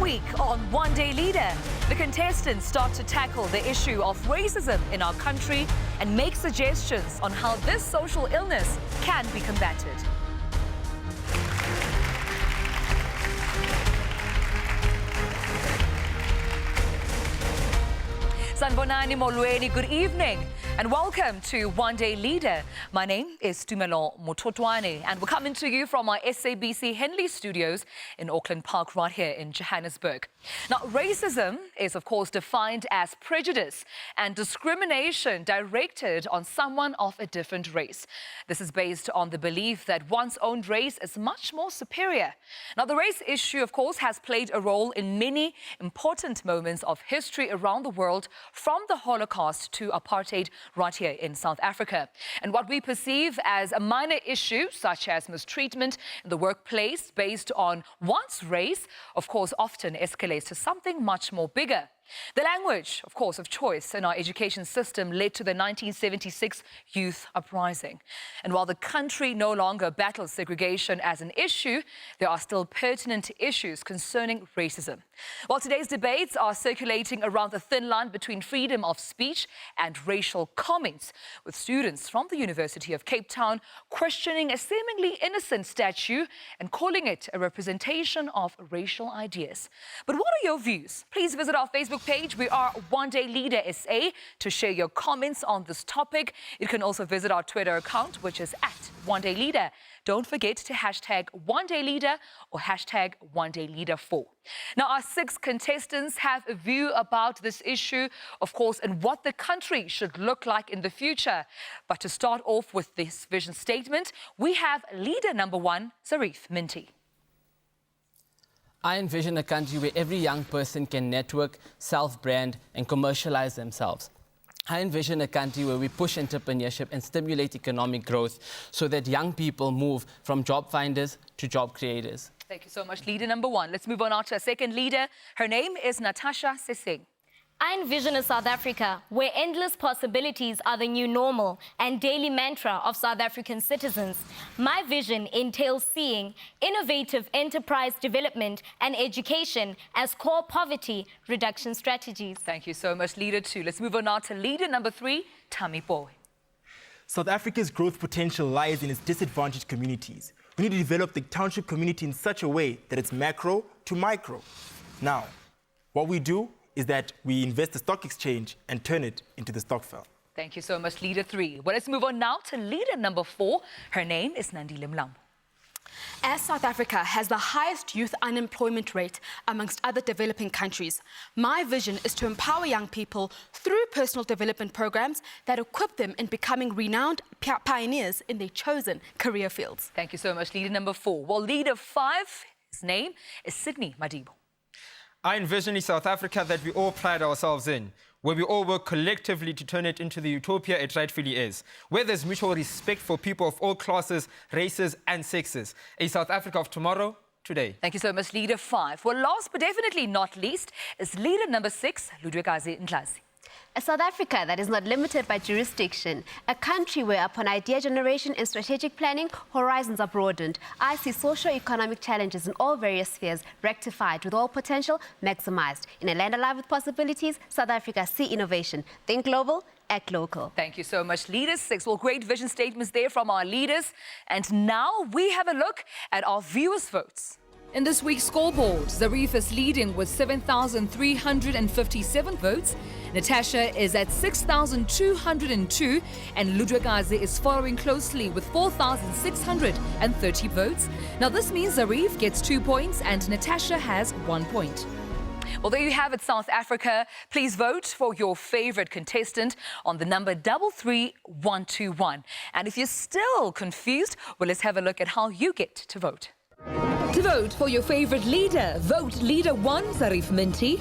week on One Day Leader, the contestants start to tackle the issue of racism in our country and make suggestions on how this social illness can be combated. Sanbonani Molweni, good evening and welcome to One Day Leader. My name is Tumelo Mototwane and we're coming to you from our SABC Henley studios in Auckland Park right here in Johannesburg. Now, racism is of course defined as prejudice and discrimination directed on someone of a different race. This is based on the belief that one's own race is much more superior. Now, the race issue of course has played a role in many important moments of history around the world, from the Holocaust to apartheid right here in South Africa. And what we perceive as a minor issue, such as mistreatment in the workplace based on one's race, of course, often escalates to something much more bigger. The language, of course, of choice in our education system led to the 1976 youth uprising. And while the country no longer battles segregation as an issue, there are still pertinent issues concerning racism. While today's debates are circulating around the thin line between freedom of speech and racial comments, with students from the University of Cape Town questioning a seemingly innocent statue and calling it a representation of racial ideas. But what are your views? Please visit our Facebook page. We are One Day Leader SA to share your comments on this topic. You can also visit our Twitter account, which is @OneDayLeader. Don't forget to hashtag One Day Leader or hashtag One Day Leader 4. Now, our 6 contestants have a view about this issue, of course, and what the country should look like in the future. But to start off with this vision statement, we have leader number 1, Zarif Minty. I envision a country where every young person can network, self-brand and commercialize themselves. I envision a country where we push entrepreneurship and stimulate economic growth so that young people move from job finders to job creators. Thank you so much, leader number 1. Let's move on now to our second leader. Her name is Natasha Seseng. I envision a South Africa where endless possibilities are the new normal and daily mantra of South African citizens. My vision entails seeing innovative enterprise development and education as core poverty reduction strategies. Thank you so much, leader 2. Let's move on now to leader number 3, Tammy Boy. South Africa's growth potential lies in its disadvantaged communities. We need to develop the township community in such a way that it's macro to micro. Now, what we do is that we invest the stock exchange and turn it into the stokvel. Thank you so much, leader 3. Well, let's move on now to leader number 4. Her name is Andile Mngxitama. As South Africa has the highest youth unemployment rate amongst other developing countries, my vision is to empower young people through personal development programs that equip them in becoming renowned pioneers in their chosen career fields. Thank you so much, leader number 4. Well, leader 5, his name is Sydney Madibo. I envision a South Africa that we all pride ourselves in, where we all work collectively to turn it into the utopia it rightfully is, where there's mutual respect for people of all classes, races and sexes. A South Africa of tomorrow, today. Thank you so much, leader 5. Well, last but definitely not least is leader number 6, Ludwikazi Ndlazi. A South Africa that is not limited by jurisdiction, a country where upon idea generation and strategic planning, horizons are broadened. I see socio-economic challenges in all various spheres rectified with all potential maximized. In a land alive with possibilities, South Africa see innovation. Think global, act local. Thank you so much, leader 6. Well, great vision statements there from our leaders. And now we have a look at our viewers' votes. In this week's scoreboard, Zarif is leading with 7,357 votes. Natasha is at 6,202 and Ludwikazi is following closely with 4,630 votes. Now this means Zarif gets 2 points and Natasha has 1 point. Well, there you have it, South Africa. Please vote for your favorite contestant on the number 33121. And if you're still confused, well, let's have a look at how you get to vote. To vote for your favorite leader, vote leader 1, Zarif Minty.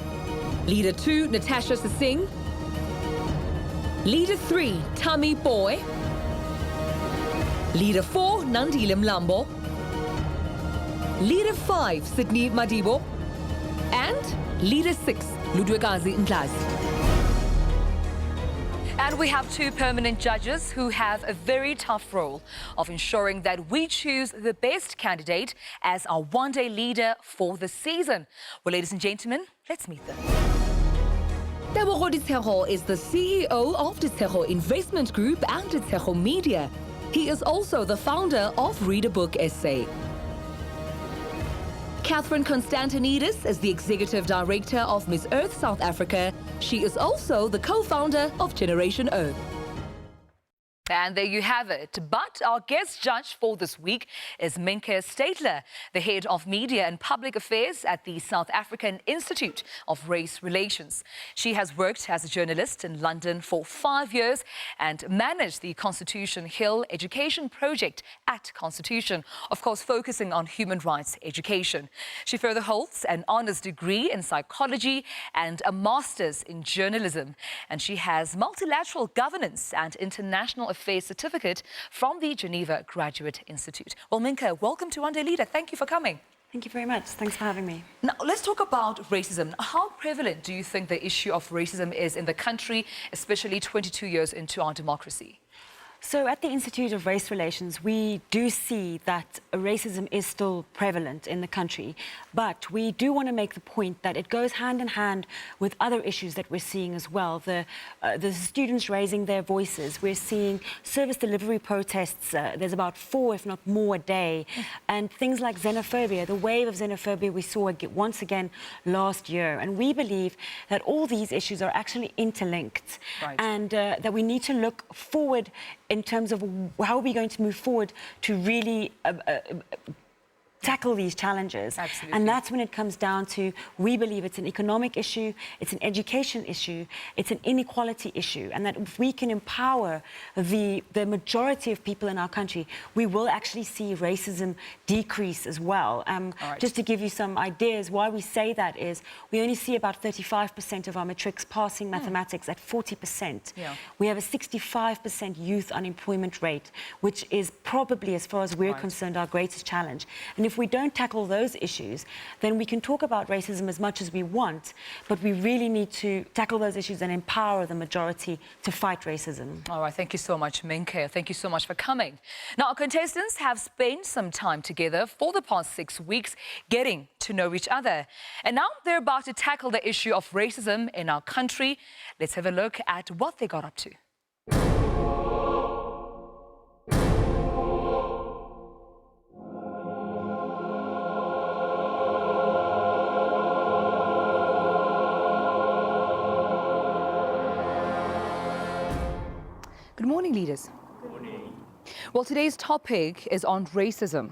Leader 2, Natasha Seseng. Leader 3, Tammy Boy. Leader 4, Andile Mngxitama. Leader 5, Sydney Madibo. And Leader 6, Ludwikazi Ndlazi. And we have two permanent judges who have a very tough role of ensuring that we choose the best candidate as our one-day leader for the season. Well, ladies and gentlemen, let's meet them. Tebogo Ditshego is the CEO of Ditshego Investment Group and Ditshego Media. He is also the founder of Read a Book SA. Catherine Constantinidis is the Executive Director of Miss Earth South Africa. She is also the co-founder of Generation O. And there you have it. But our guest judge for this week is Minke Statler, the head of media and public affairs at the South African Institute of Race Relations. She has worked as a journalist in London for 5 years and managed the Constitution Hill Education Project at Constitution, of course, focusing on human rights education. She further holds an honours degree in psychology and a master's in journalism. And she has multilateral governance and international affairs certificate from the Geneva Graduate Institute. Well, Minke, welcome to One Day Leader. Thank you for coming. Thank you very much. Thanks for having me. Now, let's talk about racism. How prevalent do you think the issue of racism is in the country, especially 22 years into our democracy? So at the Institute of Race Relations, we do see that racism is still prevalent in the country, but we do want to make the point that it goes hand in hand with other issues that we're seeing as well. The students raising their voices. We're seeing service delivery protests. There's about 4, if not more, a day. And things like xenophobia, the wave of xenophobia we saw once again last year. And we believe that all these issues are actually interlinked, and that we need to look forward in terms of how are we going to move forward to really tackle these challenges. Absolutely. And that's when it comes down to, we believe it's an economic issue, it's an education issue, it's an inequality issue, and that if we can empower the majority of people in our country, we will actually see racism decrease as well. Just to give you some ideas, why we say that is, we only see about 35% of our matrics passing mathematics at 40%. Yeah. We have a 65% youth unemployment rate, which is probably, as far as we're concerned, our greatest challenge. And if we don't tackle those issues, then we can talk about racism as much as we want, but we really need to tackle those issues and empower the majority to fight racism. All right, thank you so much, Minke. Thank you so much for coming. Now, our contestants have spent some time together for the past 6 weeks getting to know each other. And now they're about to tackle the issue of racism in our country. Let's have a look at what they got up to. Good morning, leaders. Good morning. Well, today's topic is on racism.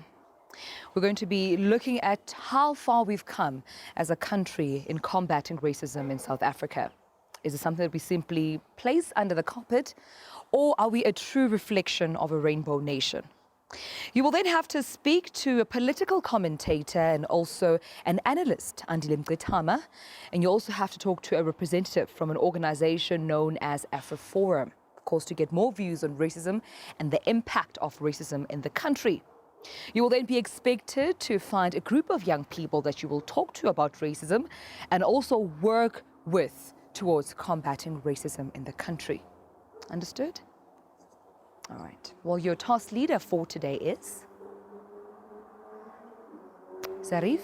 We're going to be looking at how far we've come as a country in combating racism in South Africa. Is it something that we simply place under the carpet, or are we a true reflection of a rainbow nation? You will then have to speak to a political commentator and also an analyst, Andile Mngxitama, and you also have to talk to a representative from an organization known as AfriForum, of course, to get more views on racism and the impact of racism in the country. You will then be expected to find a group of young people that you will talk to about racism and also work with towards combating racism in the country. Understood? All right. Well, your task leader for today is Zarif.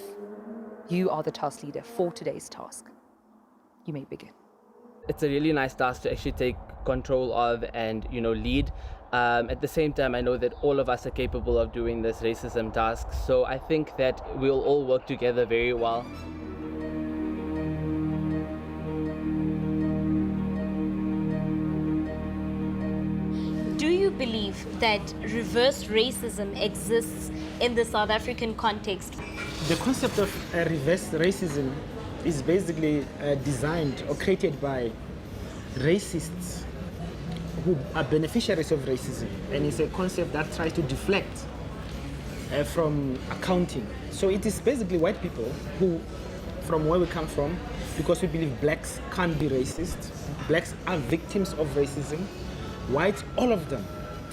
You are the task leader for today's task. You may begin. It's a really nice task to actually take control of and, lead. At the same time, I know that all of us are capable of doing this racism task. So I think that we'll all work together very well. Do you believe that reverse racism exists in the South African context? The concept of reverse racism is basically designed or created by racists who are beneficiaries of racism, and it's a concept that tries to deflect from accounting. So it is basically white people who, from where we come from, because we believe blacks can't be racist, blacks are victims of racism, whites, all of them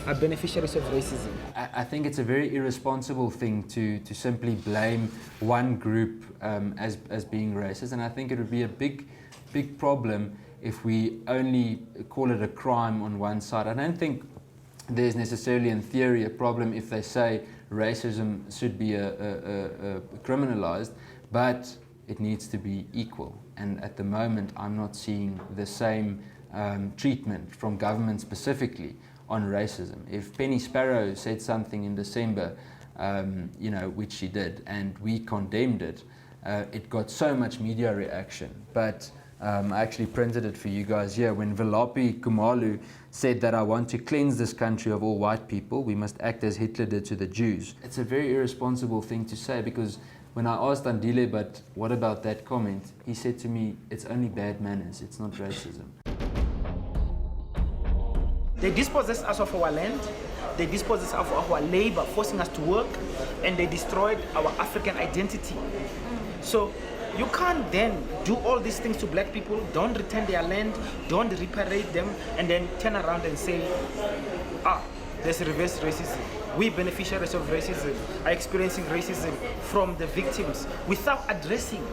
are beneficiaries of racism. I think it's a very irresponsible thing to simply blame one group as being racist, and I think it would be a big problem if we only call it a crime on one side. I don't think there's necessarily in theory a problem if they say racism should be criminalized, but it needs to be equal. And at the moment, I'm not seeing the same treatment from government specifically on racism. If Penny Sparrow said something in December, which she did, and we condemned it, it got so much media reaction. But I actually printed it for you guys here. When Velapi Kumalu said that I want to cleanse this country of all white people, we must act as Hitler did to the Jews. It's a very irresponsible thing to say, because when I asked Andile, but what about that comment? He said to me, it's only bad manners, it's not racism. They dispossessed us of our land, they dispossessed us of our labor, forcing us to work, and they destroyed our African identity. So you can't then do all these things to black people, don't return their land, don't reparate them, and then turn around and say, there's reverse racism. We beneficiaries of racism are experiencing racism from the victims without addressing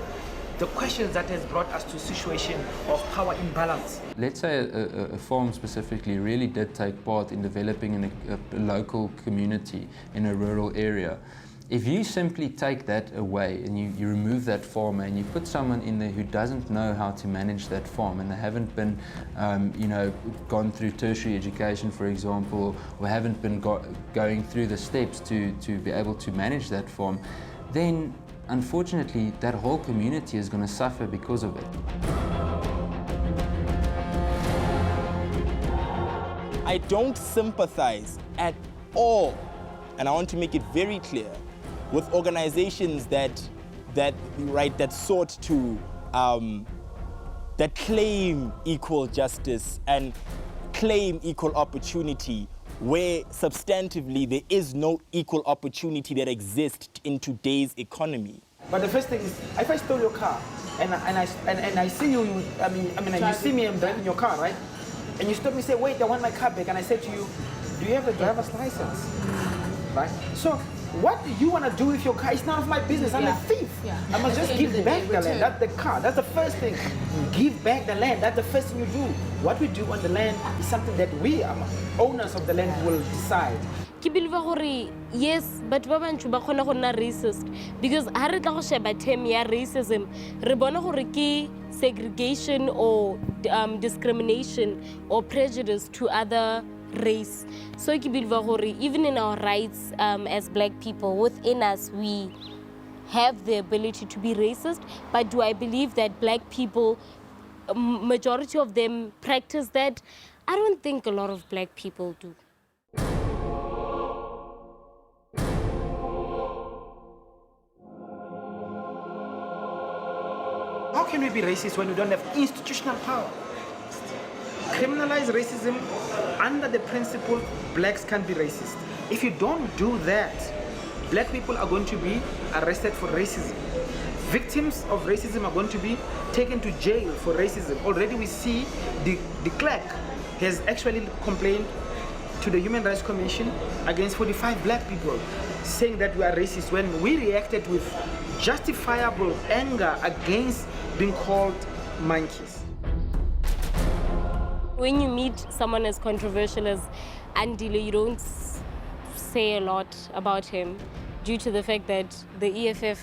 the questions that has brought us to a situation of power imbalance. Let's say a farm specifically really did take part in developing a local community in a rural area. If you simply take that away and you remove that farmer and you put someone in there who doesn't know how to manage that farm, and they haven't been, gone through tertiary education, for example, or haven't been going through the steps to be able to manage that farm, then unfortunately that whole community is going to suffer because of it. I don't sympathize at all, and I want to make it very clear, with organizations that sought to that claim equal justice and claim equal opportunity, where substantively there is no equal opportunity that exists in today's economy. But the first thing is, if I stole your car and I see you, you see me, I'm driving your car, right? And you stop me and say, wait, I want my car back, and I say to you, do you have a driver's license? Right? So what do you want to do with your car? It's none of my business. I'm a thief. I must just give back the land. That's the car. That's the first thing. Give back the land. That's the first thing you do. What we do on the land is something that we, owners of the land, will decide. Ke believe yes, but ba bantšu ba kgona go nna racist, because ha re tla go sheba term ya racism, re bona gore ke segregation or discrimination or prejudice to other race. So ke believe even in our rights as black people, within us we have the ability to be racist, but do I believe that black people, majority of them practice that? I don't think a lot of black people do. How can we be racist when we don't have institutional power? Criminalize racism under the principle blacks can't be racist. If you don't do that, black people are going to be arrested for racism. Victims of racism are going to be taken to jail for racism. Already we see the clerk has actually complained to the Human Rights Commission against 45 black people, saying that we are racist, when we reacted with justifiable anger against being called monkeys. When you meet someone as controversial as Andile, you don't say a lot about him due to the fact that the EFF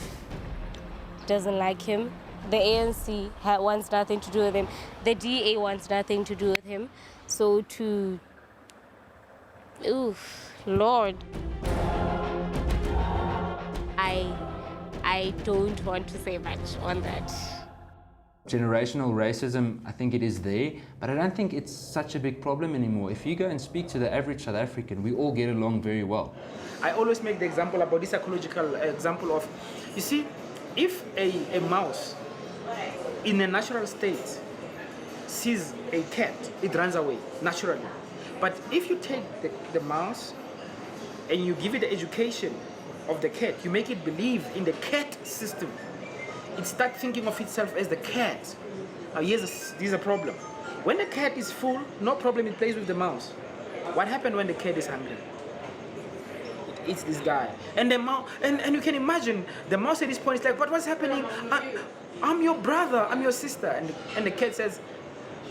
doesn't like him, the ANC wants nothing to do with him, the DA wants nothing to do with him. So to, Lord, I don't want to say much on that. Generational racism, I think it is there, but I don't think it's such a big problem anymore. If you go and speak to the average South African, we all get along very well. I always make the example about this psychological example of, you see, if a mouse in a natural state sees a cat, it runs away naturally. But if you take the mouse and you give it the education of the cat, you make it believe in the cat system, it starts thinking of itself as the cat. Here's a problem. When the cat is full, no problem, it plays with the mouse. What happened when the cat is hungry? It eats this guy. And the mouse, and you can imagine, the mouse at this point is like, but what's happening? I'm your brother, I'm your sister. And the cat says,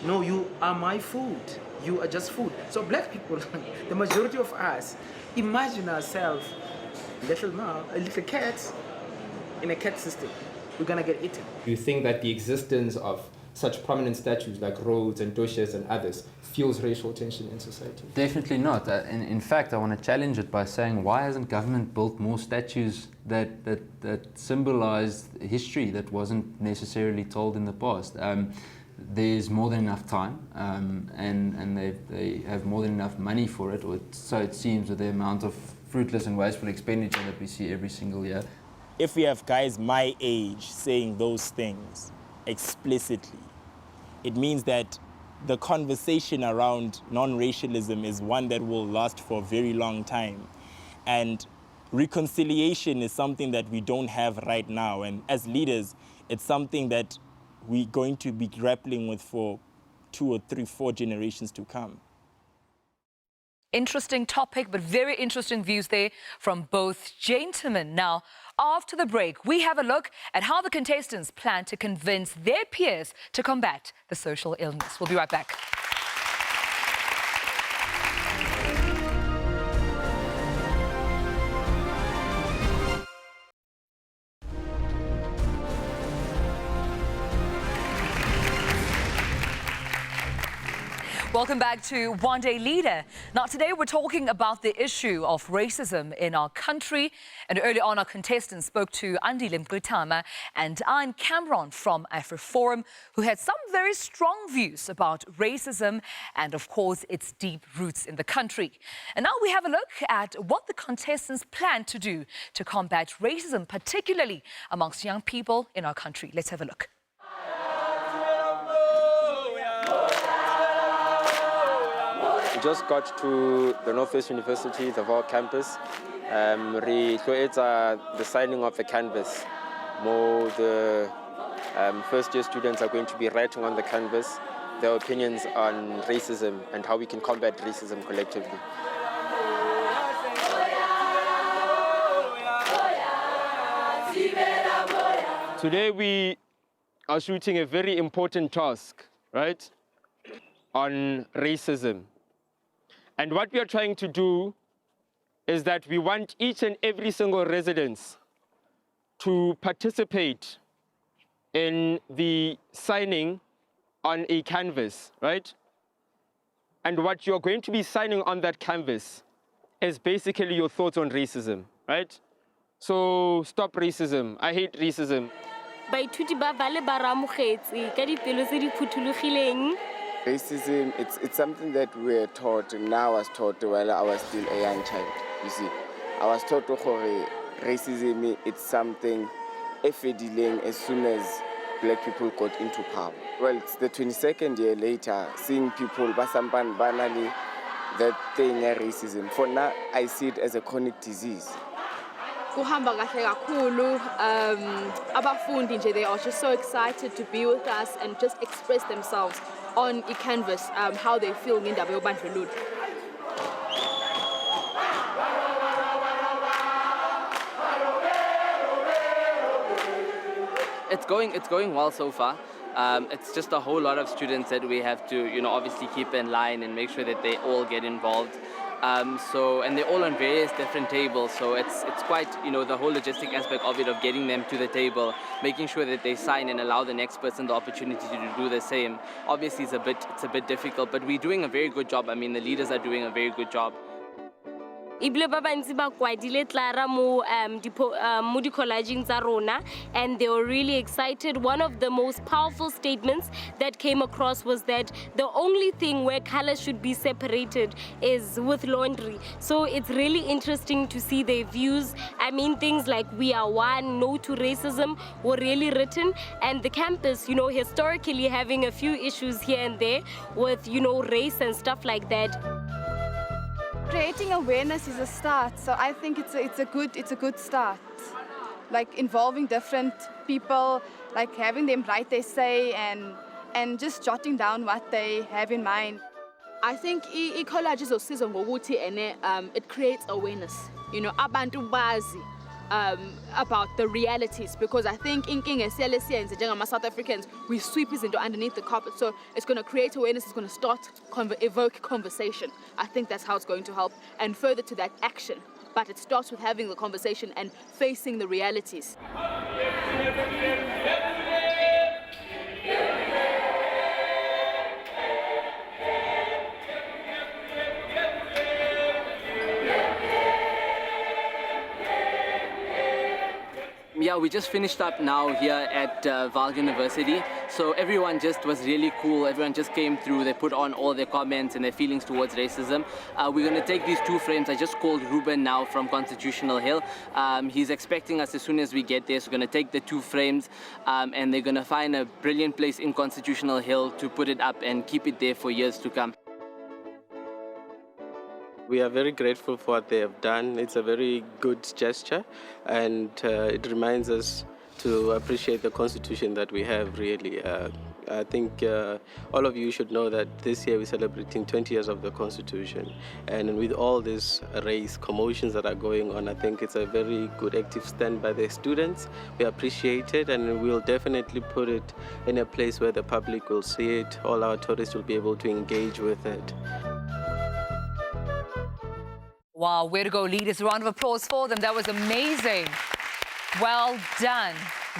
no, you are my food. You are just food. So black people, the majority of us, imagine ourselves, little cats in a cat system. We're gonna get eaten. You think that the existence of such prominent statues like Rhodes and Doshas and others fuels racial tension in society? Definitely not. In fact, I want to challenge it by saying, why hasn't government built more statues that symbolize history that wasn't necessarily told in the past? There's more than enough time, and they have more than enough money for it, or so it seems, with the amount of fruitless and wasteful expenditure that we see every single year. If we have guys my age saying those things explicitly, it means that the conversation around non-racialism is one that will last for a very long time. And reconciliation is something that we don't have right now. And as leaders, it's something that we're going to be grappling with for 2 or 3, 4 generations to come. Interesting topic, but very interesting views there from both gentlemen. Now, after the break, we have a look at how the contestants plan to convince their peers to combat the social illness. We'll be right back. Welcome back to One Day Leader. Now today we're talking about the issue of racism in our country. And earlier on our contestants spoke to Andile Mngxitama and I'm Cameron from AfriForum, who had some very strong views about racism and of course its deep roots in the country. And now we have a look at what the contestants plan to do to combat racism, particularly amongst young people in our country. Let's have a look. We just got to the Northwest University, the Vaal campus. It's the signing of the canvas. More the first year students are going to be writing on the canvas their opinions on racism and how we can combat racism collectively. Today we are shooting a very important task, right, on racism. And what we are trying to do is that we want each and every single resident to participate in the signing on a canvas, right? And what you're going to be signing on that canvas is basically your thoughts on racism, right? So stop racism, I hate racism. Racism, it's something that we're taught, and I was taught while I was still a young child, you see. I was taught that racism, it's something dealing as soon as black people got into power. Well, it's the 22nd year later, seeing people, basampan banally, that thing racism. For now, I see it as a chronic disease. Abafundi, they are just so excited to be with us and just express themselves on a canvas, how they feel in the. It's going well so far. It's just a whole lot of students that we have to, obviously keep in line and make sure that they all get involved. And they're all on various different tables, so it's quite, the whole logistic aspect of it, of getting them to the table, making sure that they sign and allow the next person the opportunity to do the same. Obviously, it's a bit difficult, but we're doing a very good job. I mean, the leaders are doing a very good job. And they were really excited. One of the most powerful statements that came across was that the only thing where colors should be separated is with laundry. So it's really interesting to see their views. I mean, things like "We are one," "No to racism" were really written. And the campus, historically having a few issues here and there with, race and stuff like that. Creating awareness is a start, so I think it's a good start. Like involving different people, like having them write their say and just jotting down what they have in mind. I think college is also ngokuthi it creates awareness. You know, abantu bazi about the realities, because I think inkinga esiyalesiyenze njengama South Africans, we sweep izinto underneath the carpet. So it's going to create awareness, it's going to start evoke conversation. I think that's how it's going to help, and further to that, action. But it starts with having the conversation and facing the realities. Yeah, we just finished up now here at Vaal University. So everyone just was really cool. Everyone just came through. They put on all their comments and their feelings towards racism. We're going to take these 2 frames. I just called Ruben now from Constitutional Hill. He's expecting us as soon as we get there. So we're going to take the 2 frames and they're going to find a brilliant place in Constitutional Hill to put it up and keep it there for years to come. We are very grateful for what they have done. It's a very good gesture, and it reminds us to appreciate the Constitution that we have, really. I think all of you should know that this year we're celebrating 20 years of the Constitution. And with all these race commotions that are going on, I think it's a very good active stand by the students. We appreciate it, and we'll definitely put it in a place where the public will see it. All our tourists will be able to engage with it. Wow, way to go, leaders. A round of applause for them. That was amazing. Well done.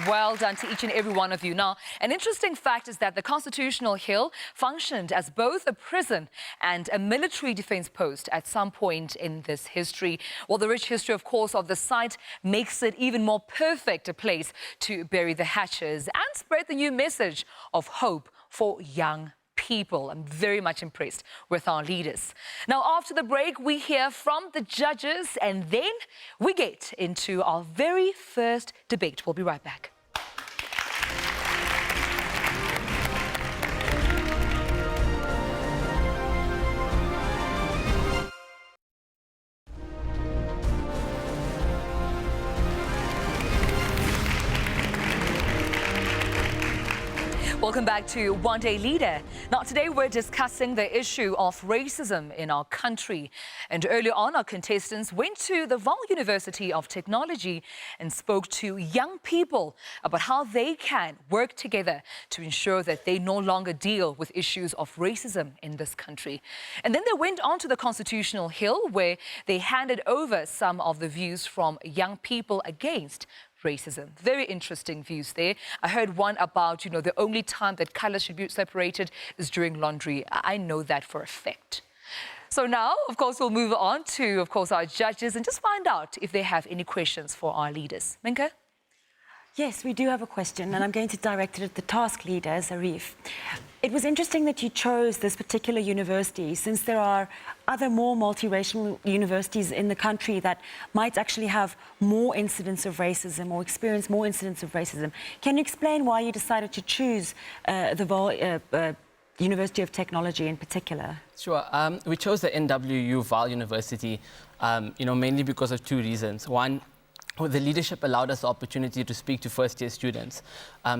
Well done to each and every one of you. Now, an interesting fact is that the Constitutional Hill functioned as both a prison and a military defense post at some point in this history. Well, the rich history, of course, of the site makes it even more perfect a place to bury the hatches and spread the new message of hope for young people. I'm very much impressed with our leaders. Now, after the break, we hear from the judges and then we get into our very first debate. We'll be right back. Welcome back to One Day Leader. Now, today we're discussing the issue of racism in our country. And earlier on, our contestants went to the Vaal University of Technology and spoke to young people about how they can work together to ensure that they no longer deal with issues of racism in this country. And then they went on to the Constitutional Hill, where they handed over some of the views from young people against racism. Very interesting views there. I heard one about, the only time that colors should be separated is during laundry. I know that for a fact. So now, of course, we'll move on to, of course, our judges and just find out if they have any questions for our leaders. Minka? Yes, we do have a question, and I'm going to direct it at the task leader, Zarif. It was interesting that you chose this particular university, since there are other more multiracial universities in the country that might actually have more incidents of racism or experience more incidents of racism. Can you explain why you decided to choose the Vaal University of Technology in particular? Sure. We chose the NWU Vaal University, mainly because of 2 reasons. One, the leadership allowed us the opportunity to speak to first-year students,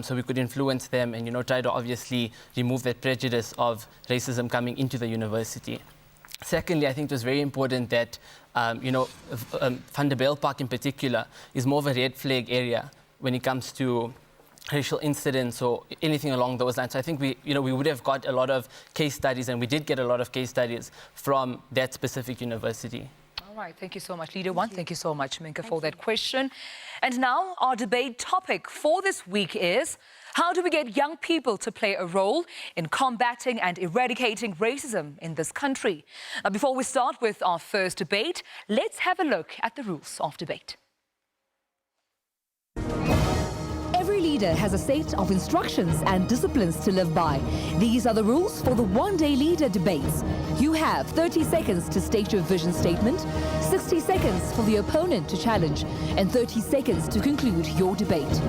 so we could influence them and, try to obviously remove that prejudice of racism coming into the university. Secondly, I think it was very important that, Van der Bijl Park in particular is more of a red flag area when it comes to racial incidents or anything along those lines. So I think we would have got a lot of case studies, and we did get a lot of case studies from that specific university. All right, thank you so much, Leader One. Thank you so much, Minka, for that question. And now our debate topic for this week is, how do we get young people to play a role in combating and eradicating racism in this country? Now, before we start with our first debate, let's have a look at the rules of debate. Every leader has a set of instructions and disciplines to live by. These are the rules for the One Day Leader debates. You have 30 seconds to state your vision statement, 60 seconds for the opponent to challenge, and 30 seconds to conclude your debate.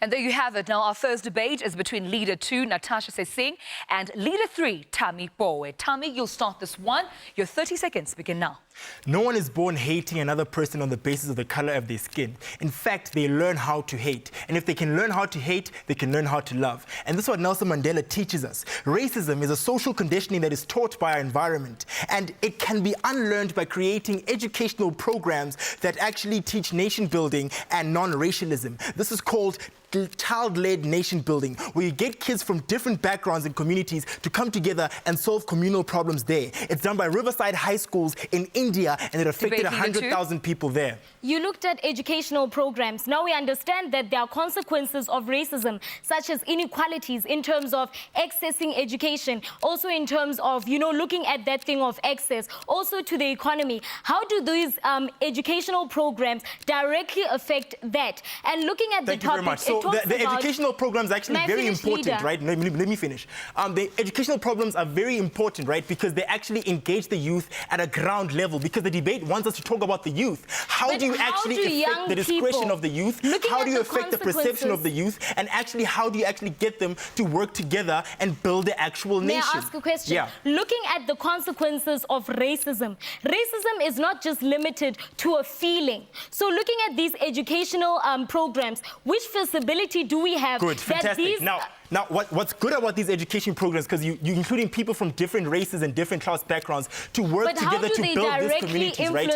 And there you have it. Now, our first debate is between Leader 2, Natasha Sesing, and Leader 3, Tami Bowe. Tami, you'll start this one. Your 30 seconds begin now. No one is born hating another person on the basis of the color of their skin. In fact, they learn how to hate. And if they can learn how to hate, they can learn how to love. And this is what Nelson Mandela teaches us. Racism is a social conditioning that is taught by our environment. And it can be unlearned by creating educational programs that actually teach nation building and non-racialism. This is called child-led nation building, where you get kids from different backgrounds and communities to come together and solve communal problems there. It's done by Riverside High Schools in India, and it affected 100,000 people there. You looked at educational programs. Now we understand that there are consequences of racism, such as inequalities in terms of accessing education, also in terms of, looking at that thing of access, also to the economy. How do these educational programs directly affect that? And looking at the topic, very much. So the educational programs are actually very important, right? Let me finish. The educational programs are very important, right? Because they actually engage the youth at a ground level. Because the debate wants us to talk about the youth. How do you actually affect the discretion of the youth? How do you affect the perception of the youth? And actually, how do you actually get them to work together and build the actual nation? May I ask a question? Yeah. Looking at the consequences of racism, racism is not just limited to a feeling. So looking at these educational programs, which visibility do we have? Good, fantastic. Now, what's good about these education programs, because you're including people from different races and different class backgrounds to work together to build these communities, right?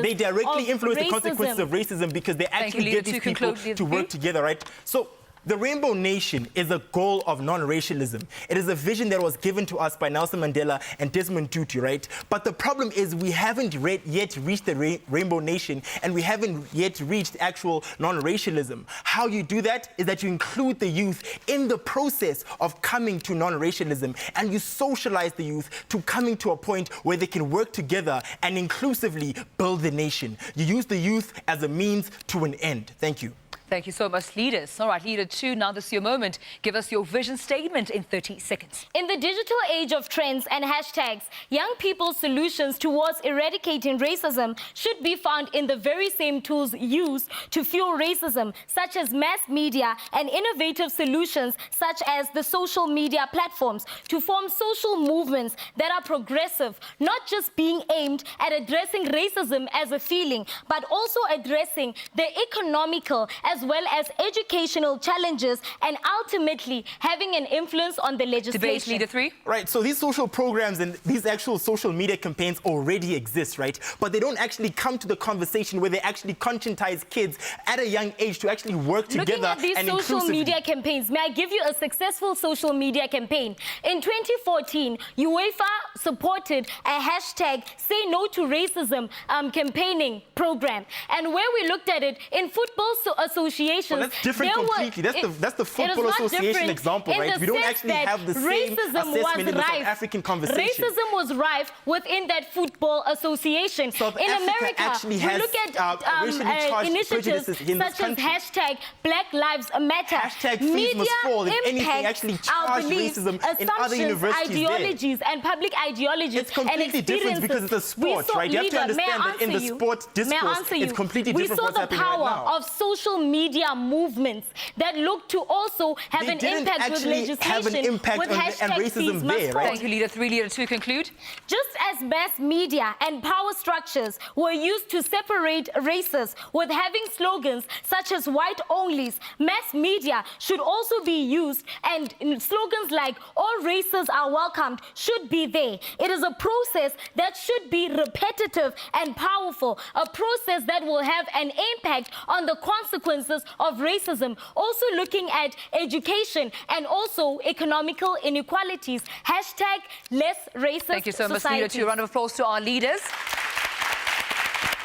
They directly influence the consequences of racism because they actually get these people to work together, right? So the Rainbow Nation is a goal of non-racialism. It is a vision that was given to us by Nelson Mandela and Desmond Tutu, right? But the problem is we haven't yet reached the Rainbow Nation, and we haven't yet reached actual non-racialism. How you do that is that you include the youth in the process of coming to non-racialism, and you socialize the youth to coming to a point where they can work together and inclusively build the nation. You use the youth as a means to an end. Thank you. Thank you so much, leaders. All right, Leader 2, now this is your moment. Give us your vision statement in 30 seconds. In the digital age of trends and hashtags, young people's solutions towards eradicating racism should be found in the very same tools used to fuel racism, such as mass media and innovative solutions such as the social media platforms, to form social movements that are progressive, not just being aimed at addressing racism as a feeling, but also addressing the economical as well as educational challenges and ultimately having an influence on the legislation. Debate Leader 3. Right, so these social programs and these actual social media campaigns already exist, right? But they don't actually come to the conversation where they actually conscientize kids at a young age to actually work together. Looking at these social media campaigns, may I give you a successful social media campaign? In 2014, UEFA supported a hashtag Say No to Racism campaigning program. And where we looked at it, in football associations... Well, that's different completely. That's the Football Association example, right? We don't actually have the same assessment in the South African conversation. Racism was rife within that football association. In America, actually we look at initiatives such as hashtag Black Lives Matter. Hashtag fees must fall. If anything, actually charge racism in other universities ideologies and public ideologies. It's completely different because it's a sport, right? You have to understand that in the sport discourse, it's completely different from what's happening right now. We saw the power of social media movements that look to also have an impact with legislation. Have an impact with on racism there, right? Thank you, Leader 3. Leader 2, conclude. Just as mass media and power structures were used to separate races with having slogans such as white onlys, mass media should also be used, and slogans like all races are welcomed should be there. It is a process that should be repetitive and powerful, a process that will have an impact on the consequences of racism, also looking at education and also economical inequalities. Hashtag less racist society. Thank you so much, Leader 2. A round of applause to our leaders.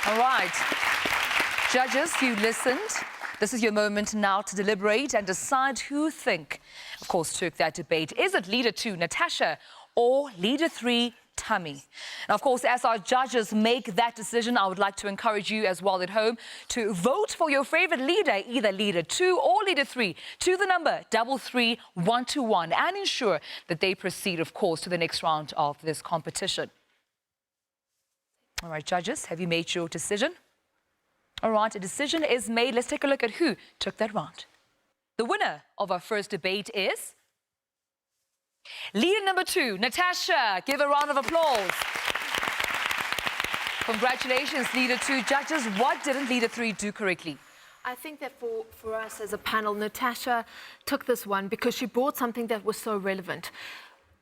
All right. Judges, you listened. This is your moment now to deliberate and decide who you think, of course, took that debate. Is it Leader 2, Natasha, or Leader 3, Tami? Now, of course, as our judges make that decision, I would like to encourage you as well at home to vote for your favorite leader, either Leader 2 or Leader 3, to the number 33121, and ensure that they proceed, of course, to the next round of this competition. All right, judges, have you made your decision? All right, a decision is made. Let's take a look at who took that round. The winner of our first debate is leader number 2, Natasha. Give a round of applause. Congratulations, leader 2. Judges, what didn't leader 3 do correctly? I think that for us as a panel, Natasha took this one because she brought something that was so relevant.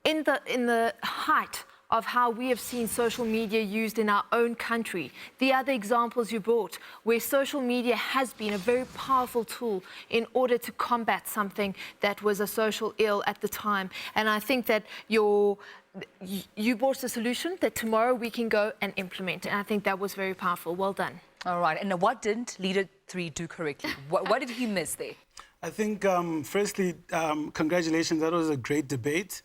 In the height of how we have seen social media used in our own country, the other examples you brought, where social media has been a very powerful tool in order to combat something that was a social ill at the time. And I think that you brought a solution that tomorrow we can go and implement. And I think that was very powerful. Well done. All right. And what didn't leader 3 do correctly? What did he miss there? I think, firstly, congratulations. That was a great debate.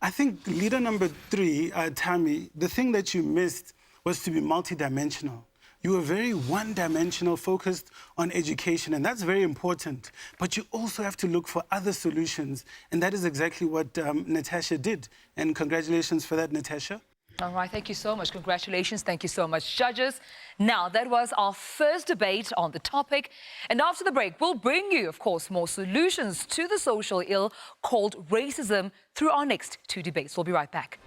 I think leader number 3, Tammy, the thing that you missed was to be multidimensional. You were very one-dimensional, focused on education, and that's very important. But you also have to look for other solutions, and that is exactly what Natasha did. And congratulations for that, Natasha. All right, thank you so much. Congratulations. Thank you so much, judges. Now, that was our first debate on the topic. And after the break, we'll bring you, of course, more solutions to the social ill called racism through our next 2 debates. We'll be right back.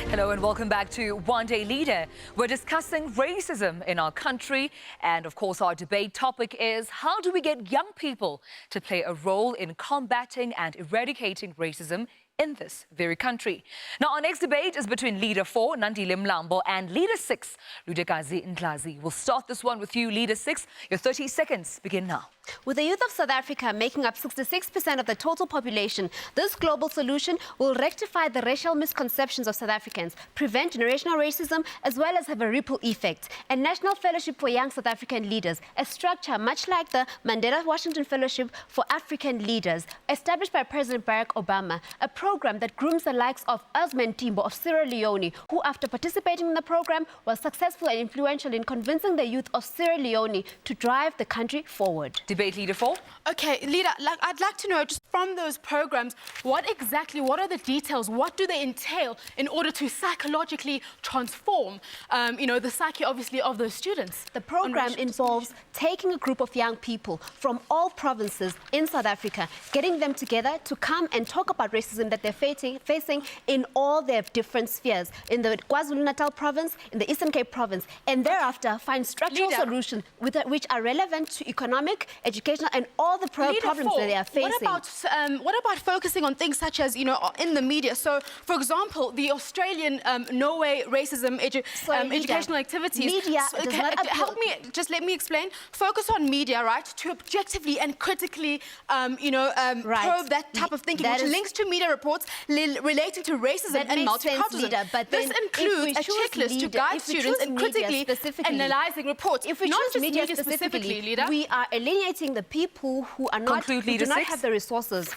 Hello and welcome back to One Day Leader. We're discussing racism in our country, and of course our debate topic is how do we get young people to play a role in combating and eradicating racism in this very country. Now, our next debate is between Leader 4, Andile Mngxitama, and Leader 6, Ludekazi Ndlazi. We'll start this one with you, Leader 6. Your 30 seconds begin now. With the youth of South Africa making up 66% of the total population, this global solution will rectify the racial misconceptions of South Africans, prevent generational racism, as well as have a ripple effect. A National Fellowship for Young South African Leaders, a structure much like the Mandela Washington Fellowship for African Leaders, established by President Barack Obama, a program that grooms the likes of Osman Timbo of Sierra Leone, who after participating in the program was successful and influential in convincing the youth of Sierra Leone to drive the country forward. Debate Leader 4. Okay, Leader, I'd like to know, just from those programs, what are the details? What do they entail in order to psychologically transform, the psyche, obviously, of those students? The program involves taking a group of young people from all provinces in South Africa, getting them together to come and talk about racism that they're facing in all their different spheres, in the KwaZulu-Natal province, in the Eastern Cape province, and thereafter find structural solutions which are relevant to economic, educational, and all the problems that they are facing. What about focusing on things such as, in the media? So, for example, the Australian No Way Racism educational activities. Media does not help me, just let me explain. Focus on media, right, to objectively and critically, probe that type of thinking, which links to media reports relating to racism and multiculturalism. But this includes a checklist to guide students in critically analyzing reports. If we choose media specifically, Leader, we are alienating the people who are not, who do not have the resources.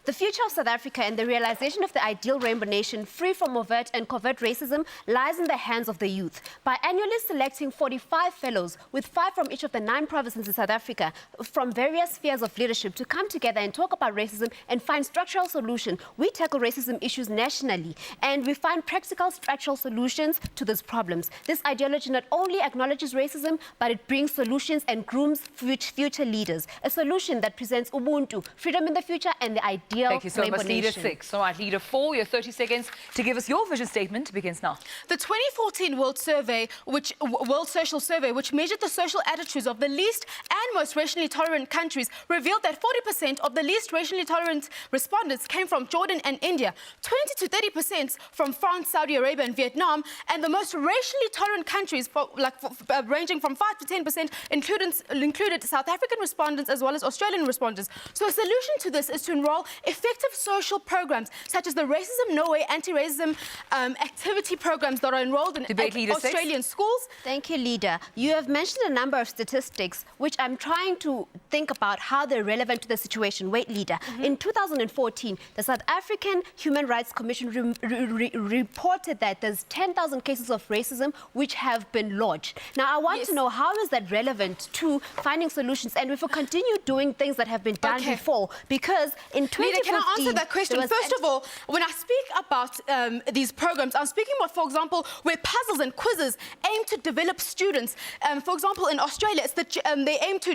The future of South Africa and the realization of the ideal rainbow nation free from overt and covert racism lies in the hands of the youth. By annually selecting 45 fellows, with 5 from each of the 9 provinces in South Africa, from various spheres of leadership, to come together and talk about racism and find structural solutions, we tackle racism issues nationally, and we find practical structural solutions to these problems. This ideology not only acknowledges racism, but it brings solutions and grooms future leaders. A solution that presents Ubuntu, freedom in the future, and the ideal. Thank you so much, Leader 6. All right, Leader 4, your 30 seconds to give us your vision statement begins now. The 2014 World Social Survey, which measured the social attitudes of the least and most racially tolerant countries, revealed that 40% of the least racially tolerant respondents came from Jordan and India, 20 to 30% from France, Saudi Arabia, and Vietnam, and the most racially tolerant countries, ranging from 5 to 10%, included South African respondents as well as Australian respondents. So a solution to this is to enroll effective social programs such as the Racism No Way anti-racism activity programs that are enrolled in Australian schools? Thank you, Leader. You have mentioned a number of statistics, which I'm trying to think about how they're relevant to the situation. Wait, Leader. In 2014, the South African Human Rights Commission reported that there's 10,000 cases of racism which have been lodged. Now, I want to know, how is that relevant to finding solutions? And if we continue doing things that have been done before, because in 2015... Leader, can I answer that question? First of all, when I speak about these programs, I'm speaking about, for example, where puzzles and quizzes aim to develop students. For example, in Australia, it's they aim to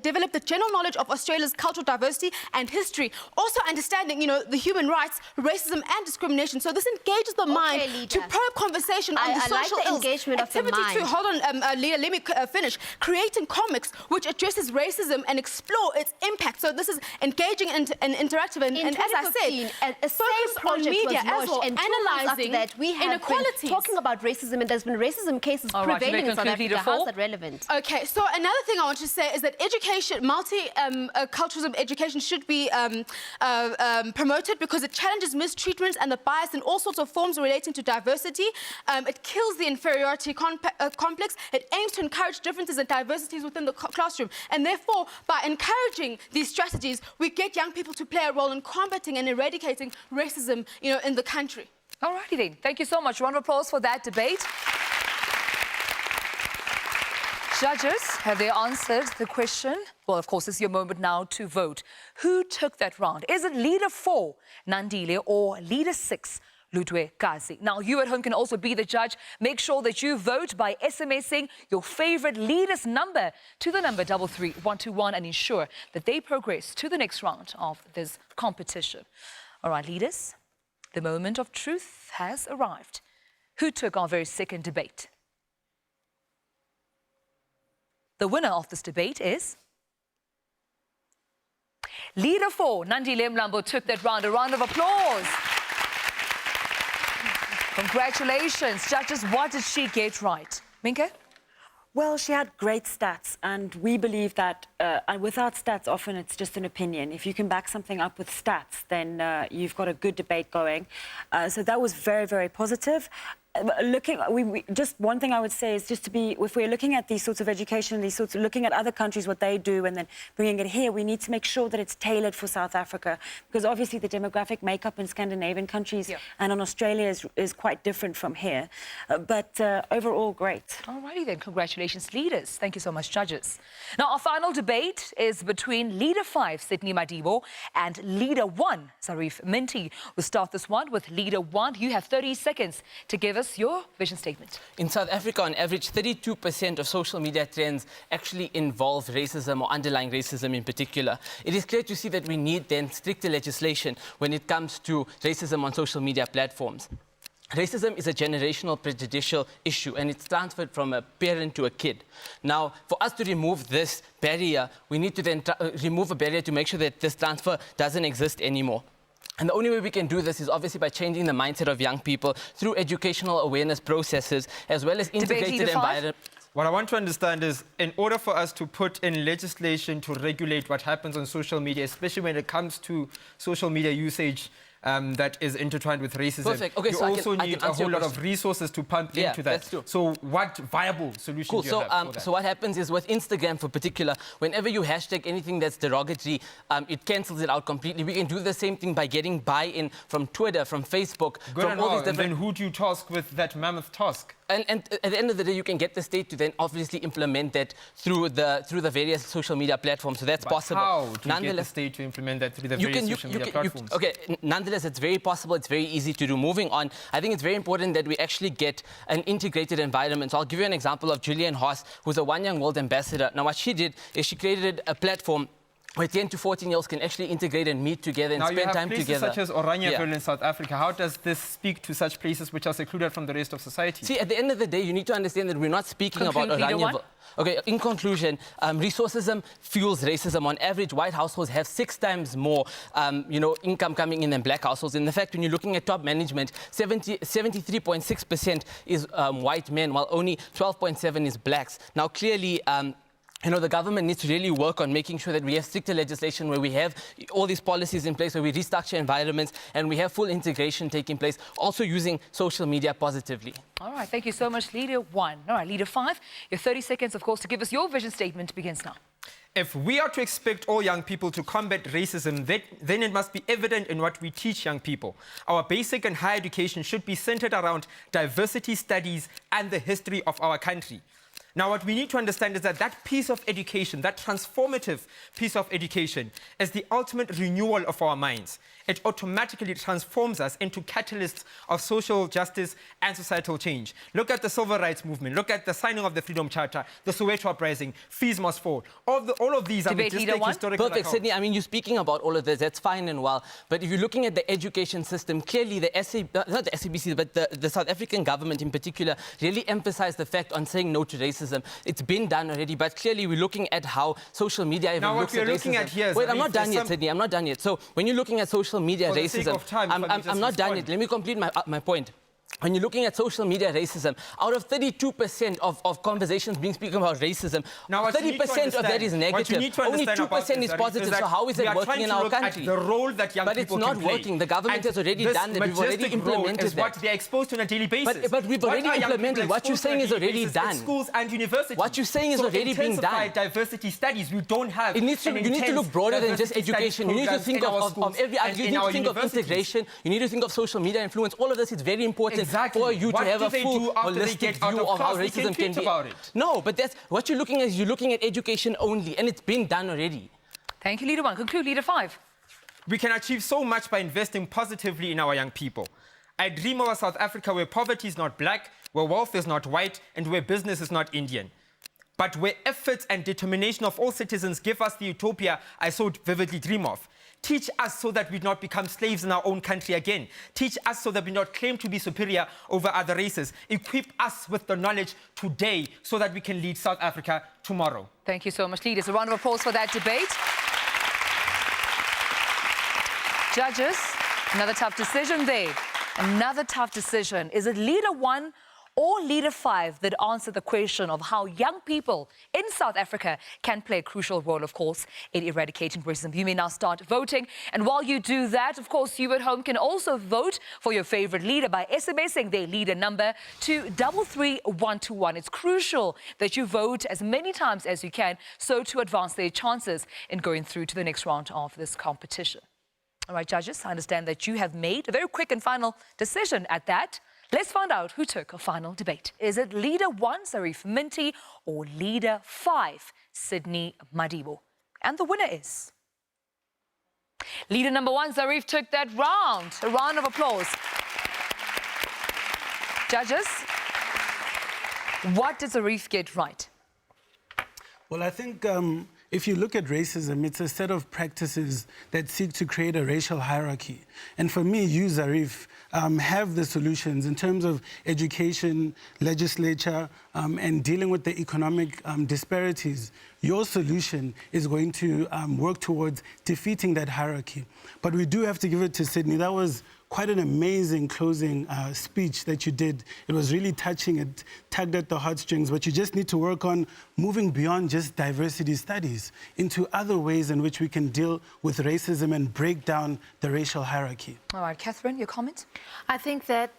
develop the general knowledge of Australia's cultural diversity and history. Also understanding, you know, the human rights, racism and discrimination. So this engages the mind to probe conversation on the social engagement of the mind. Activity 2, hold on, Leader, let me finish. Creating comics which addresses racism and explore its impact. So this is engaging and interactive. And as I said, a focus on media as well, and analysing that we have inequalities. been talking about racism, and there's been racism cases prevailing in South Africa. How's that relevant? Okay, so another thing I want to say is that education, multiculturalism education should be promoted because it challenges mistreatment and the bias in all sorts of forms relating to diversity. It kills the inferiority complex. It aims to encourage differences and diversities within the classroom. And therefore, by encouraging these strategies, we get young people to play a role in combating and eradicating racism, you know, in the country. All righty then. Thank you so much. Round of applause for that debate. Judges, have they answered the question? Well, of course, it's your moment now to vote. Who took that round? Is it Leader 4, Andile, or Leader 6, Ludwe Kazi? Now, you at home can also be the judge. Make sure that you vote by SMSing your favorite leader's number to the number 33121 and ensure that they progress to the next round of this competition. All right, leaders, the moment of truth has arrived. Who took our very second debate? The winner of this debate is Leader 4, Andile Mngxitama, took that round. A round of applause. Congratulations. Judges, what did she get right? Minke? Well, she had great stats, and we believe that without stats, often it's just an opinion. If you can back something up with stats, then you've got a good debate going. So that was very, very positive. Just one thing I would say is just to be, if we're looking at these sorts of education, looking at other countries, what they do, and then bringing it here, we need to make sure that it's tailored for South Africa, because obviously the demographic makeup in Scandinavian countries and in Australia is quite different from here. But overall, great. All righty then. Congratulations, leaders. Thank you so much, judges. Now, our final debate is between Leader 5, Sydney Madibo, and Leader 1, Zarif Minty. We'll start this one with Leader 1. You have 30 seconds to give us your vision statement. In South Africa, on average, 32% of social media trends actually involve racism or underlying racism in particular. It is clear to see that we need then stricter legislation when it comes to racism on social media platforms. Racism is a generational prejudicial issue, and it's transferred from a parent to a kid. Now, for us to remove this barrier, we need to then remove a barrier to make sure that this transfer doesn't exist anymore. And the only way we can do this is obviously by changing the mindset of young people through educational awareness processes, as well as integrated environment. What I want to understand is, in order for us to put in legislation to regulate what happens on social media, especially when it comes to social media usage that is intertwined with racism, Perfect. Okay, you so also need a whole lot of resources to pump into that. That's true. So what viable solutions do you have for that? So what happens is with Instagram for particular, whenever you hashtag anything that's derogatory, it cancels it out completely. We can do the same thing by getting buy-in from Twitter, from Facebook, from all these different... And then who do you task with that mammoth task? And at the end of the day, you can get the state to then obviously implement that through the various social media platforms. So that's possible. How do you get the state to implement that through the various social media platforms? Nonetheless, it's very possible. It's very easy to do. Moving on, I think it's very important that we actually get an integrated environment. So I'll give you an example of Julian Haas, who's a One Young World ambassador. Now, what she did is she created a platform where 10 to 14-year-olds can actually integrate and meet together and spend time together. Now, you have places such as Oranieville in South Africa. How does this speak to such places which are secluded from the rest of society? See, at the end of the day, you need to understand that we're not speaking about Oranieville. Okay, in conclusion, resourcism fuels racism. On average, white households have 6 times more, income coming in than black households. And in fact, when you're looking at top management, 73.6% is white men, while only 12.7% is blacks. Now, clearly, the government needs to really work on making sure that we have stricter legislation where we have all these policies in place, where we restructure environments and we have full integration taking place, also using social media positively. All right, thank you so much, Leader 1. All right, Leader 5, your 30 seconds, of course, to give us your vision statement begins now. If we are to expect all young people to combat racism, then it must be evident in what we teach young people. Our basic and higher education should be centered around diversity studies and the history of our country. Now, what we need to understand is that that piece of education, that transformative piece of education, is the ultimate renewal of our minds. It automatically transforms us into catalysts of social justice and societal change. Look at the civil rights movement. Look at the signing of the Freedom Charter, the Soweto uprising, fees must fall. All of these are historical. Perfect, Sydney. I mean, you're speaking about all of this. That's fine and well. But if you're looking at the education system, clearly the not the SABC, but the South African government in particular really emphasized the fact on saying no to racism. It's been done already, but clearly we're looking at how social media even now, looks at racism. Now, what we're looking at here is... Wait, I'm not done yet, Sydney. I'm not done yet. So when you're looking at social media racism... I'm not done yet. Let me complete my point. When you're looking at social media racism, out of 32% of conversations being spoken about racism, 30% of that is negative. Only 2% is positive. So how is it working in our country? The role that young but it's not working. The government has already done that. We've already implemented that. What they're exposed to on a daily basis. But we've already implemented. What you're saying is already done. Schools and universities. What you're saying is already being done. Diversity studies. We don't have. You need to look broader than just education. You need to think of every. You need to think of integration. You need to think of social media influence. All of this is very important for you to have a full holistic view of how racism can be. No, but that's what you're looking at. You're looking at education only, and it's been done already. Thank you, Leader 1. Conclude, Leader 5. We can achieve so much by investing positively in our young people. I dream of a South Africa where poverty is not black, where wealth is not white, and where business is not Indian. But where efforts and determination of all citizens give us the utopia I so vividly dream of. Teach us so that we do not become slaves in our own country again. Teach us so that we do not claim to be superior over other races. Equip us with the knowledge today so that we can lead South Africa tomorrow. Thank you so much, leaders. A round of applause for that debate. Judges, another tough decision there. Another tough decision. Is it Leader 1 or Leader 5 that answer the question of how young people in South Africa can play a crucial role, of course, in eradicating racism? You may now start voting. And while you do that, of course, you at home can also vote for your favorite leader by SMSing their leader number to 33121. It's crucial that you vote as many times as you can, so to advance their chances in going through to the next round of this competition. All right, judges, I understand that you have made a very quick and final decision at that. Let's find out who took a final debate. Is it Leader 1, Zarif Minty, or Leader 5, Sydney Madibo? And the winner is... Leader number 1, Zarif, took that round. A round of applause. Judges, what did Zarif get right? Well, I think if you look at racism, it's a set of practices that seek to create a racial hierarchy. And for me, you, Zarif, have the solutions in terms of education, legislature, and dealing with the economic disparities. Your solution is going to work towards defeating that hierarchy. But we do have to give it to Sydney. That was quite an amazing closing speech that you did. It was really touching. It tugged at the heartstrings. But you just need to work on moving beyond just diversity studies into other ways in which we can deal with racism and break down the racial hierarchy. All right, Catherine, your comment? I think that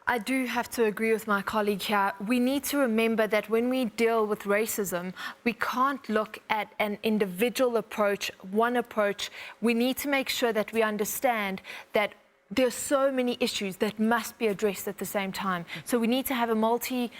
I do have to agree with my colleague here. We need to remember that when we deal with racism, we can't look at an individual approach, one approach. We need to make sure that we understand that there are so many issues that must be addressed at the same time. So we need to have a multi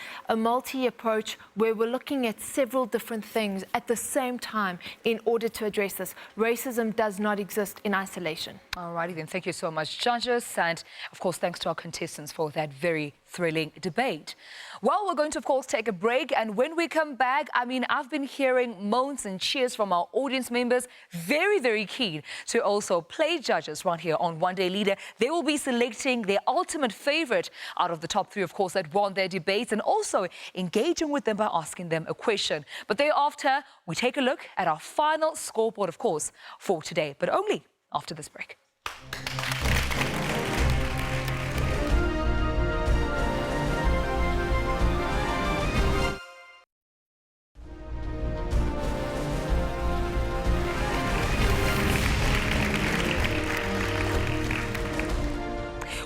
approach where we're looking at several different things at the same time in order to address this. Racism does not exist in isolation. All righty then. Thank you so much, judges. And of course, thanks to our contestants for that very thrilling debate. Well, we're going to, of course, take a break. And when we come back, I mean, I've been hearing moans and cheers from our audience members. Very, very keen to also play judges right here on One Day Leader. They will be selecting their ultimate favorite out of the top 3, of course, that won their debates, and also engaging with them by asking them a question. But thereafter, we take a look at our final scoreboard, of course, for today, but only after this break.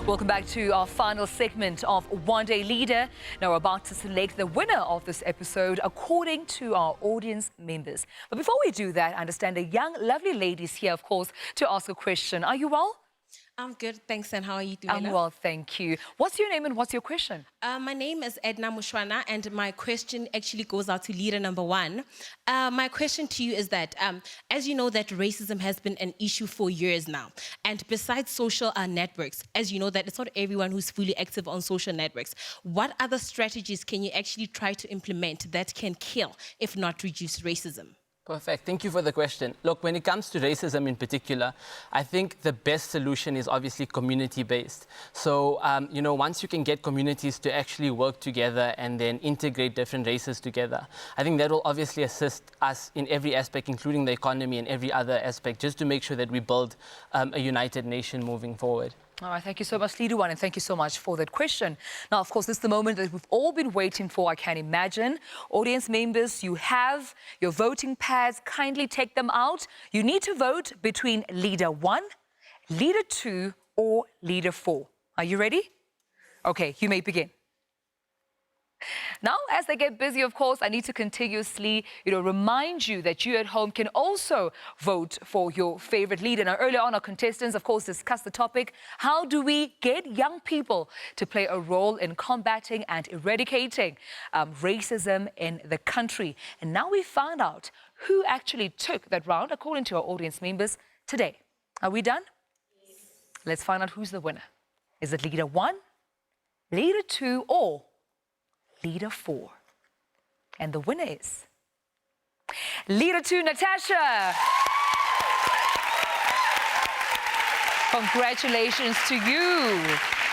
Welcome back to our final segment of One Day Leader. Now we're about to select the winner of this episode according to our audience members. But before we do that, I understand a young, lovely lady is here, of course, to ask a question. Are you well? I'm good, thanks. And how are you doing? I'm well, thank you. What's your name and what's your question? My name is Edna Mushwana, and my question actually goes out to leader number one. My question to you is that, as you know, that racism has been an issue for years now. And besides social networks, as you know, that it's not everyone who's fully active on social networks. What other strategies can you actually try to implement that can kill, if not reduce, racism? Perfect. Thank you for the question. Look, when it comes to racism in particular, I think the best solution is obviously community-based. So, you know, once you can get communities to actually work together and then integrate different races together, I think that will obviously assist us in every aspect, including the economy and every other aspect, just to make sure that we build a united nation moving forward. All right, thank you so much, Leader One, and thank you so much for that question. Now, of course, this is the moment that we've all been waiting for, I can imagine. Audience members, you have your voting pads. Kindly take them out. You need to vote between Leader 1, Leader 2, or Leader 4. Are you ready? Okay, you may begin. Now, as they get busy, of course, I need to continuously, remind you that you at home can also vote for your favorite leader. Now, earlier on, our contestants, of course, discussed the topic, how do we get young people to play a role in combating and eradicating racism in the country? And now we found out who actually took that round, according to our audience members today. Are we done? Yes. Let's find out who's the winner. Is it Leader 1, Leader 2, or Leader 4? And the winner is Leader 2, Natasha. Congratulations to you.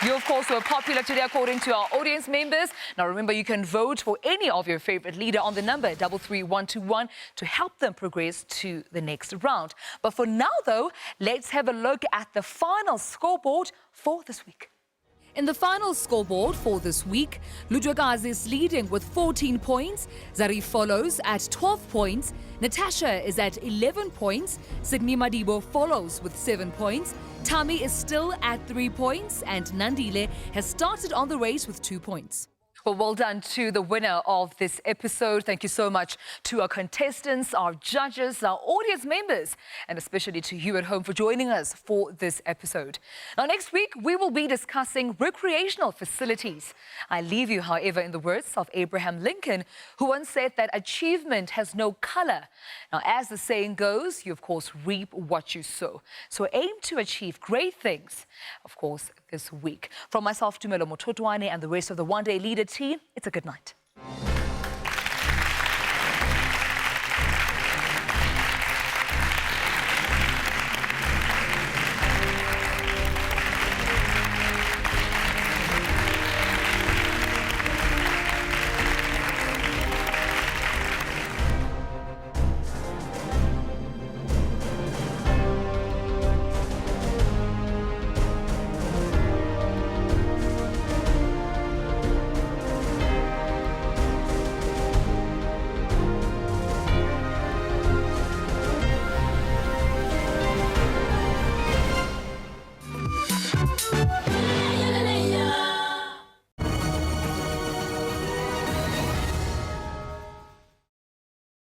You, of course, were popular today according to our audience members. Now, remember, you can vote for any of your favorite leader on the number 33121 to help them progress to the next round. But for now, though, let's have a look at the final scoreboard for this week. In the final scoreboard for this week, Ludwigaz is leading with 14 points, Zari follows at 12 points, Natasha is at 11 points, Sydney Madibo follows with 7 points, Tami is still at 3 points, and Nandile has started on the race with 2 points. Well done to the winner of this episode. Thank you so much to our contestants, our judges, our audience members, and especially to you at home for joining us for this episode. Now, next week, we will be discussing recreational facilities. I leave you, however, in the words of Abraham Lincoln, who once said that achievement has no color. Now, as the saying goes, you, of course, reap what you sow. So aim to achieve great things, of course, this week. From myself, Tumelo Mototwane, and the rest of the One Day Leader team, it's a good night.